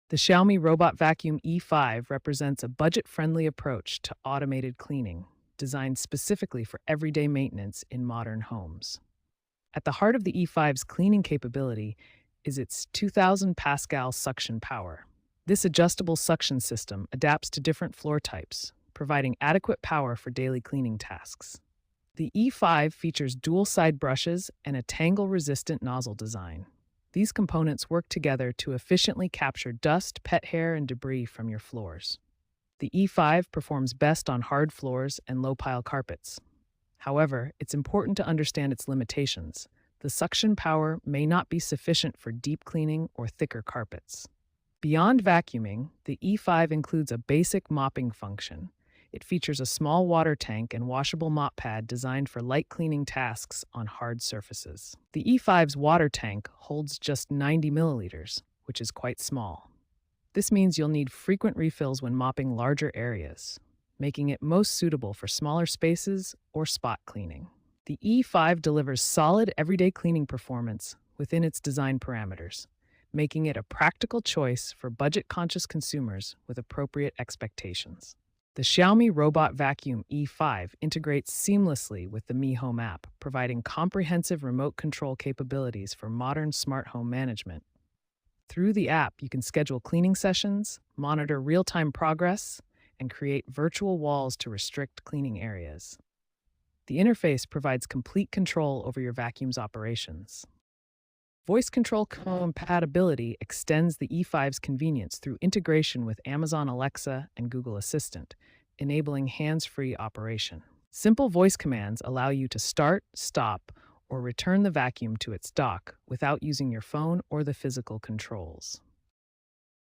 The Xiaomi Robot Vacuum E5 represents a budget-friendly approach to automated cleaning, designed specifically for everyday maintenance in modern homes. At the heart of the E5's cleaning capability is its 2000 Pascal suction power. This adjustable suction system adapts to different floor types, providing adequate power for daily cleaning tasks. The E5 features dual-side brushes and a tangle-resistant nozzle design. These components work together to efficiently capture dust, pet hair, and debris from your floors. The E5 performs best on hard floors and low-pile carpets. However, it's important to understand its limitations. The suction power may not be sufficient for deep cleaning or thicker carpets. Beyond vacuuming, the E5 includes a basic mopping function. It features a small water tank and washable mop pad designed for light cleaning tasks on hard surfaces. The E5's water tank holds just 90 milliliters, which is quite small. This means you'll need frequent refills when mopping larger areas, making it most suitable for smaller spaces or spot cleaning. The E5 delivers solid everyday cleaning performance within its design parameters, making it a practical choice for budget-conscious consumers with appropriate expectations. The Xiaomi Robot Vacuum E5 integrates seamlessly with the Mi Home app, providing comprehensive remote control capabilities for modern smart home management. Through the app, you can schedule cleaning sessions, monitor real-time progress, and create virtual walls to restrict cleaning areas. The interface provides complete control over your vacuum's operations. Voice control compatibility extends the E5's convenience through integration with Amazon Alexa and Google Assistant, enabling hands-free operation. Simple voice commands allow you to start, stop, or return the vacuum to its dock without using your phone or the physical controls.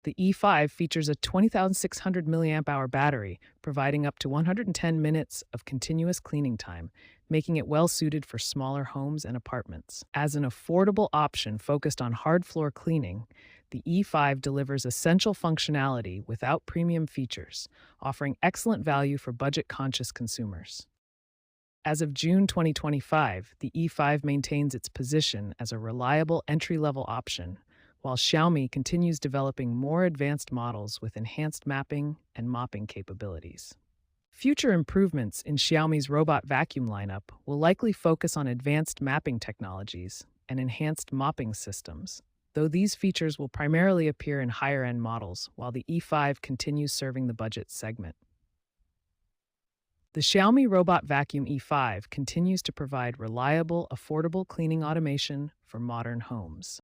The E5 features a 20,600 mAh battery, providing up to 110 minutes of continuous cleaning time, making it well-suited for smaller homes and apartments. As an affordable option focused on hard floor cleaning, the E5 delivers essential functionality without premium features, offering excellent value for budget-conscious consumers. As of June 2025, the E5 maintains its position as a reliable entry-level option, while Xiaomi continues developing more advanced models with enhanced mapping and mopping capabilities. Future improvements in Xiaomi's robot vacuum lineup will likely focus on advanced mapping technologies and enhanced mopping systems, though these features will primarily appear in higher-end models while the E5 continues serving the budget segment. The Xiaomi Robot Vacuum E5 continues to provide reliable, affordable cleaning automation for modern homes.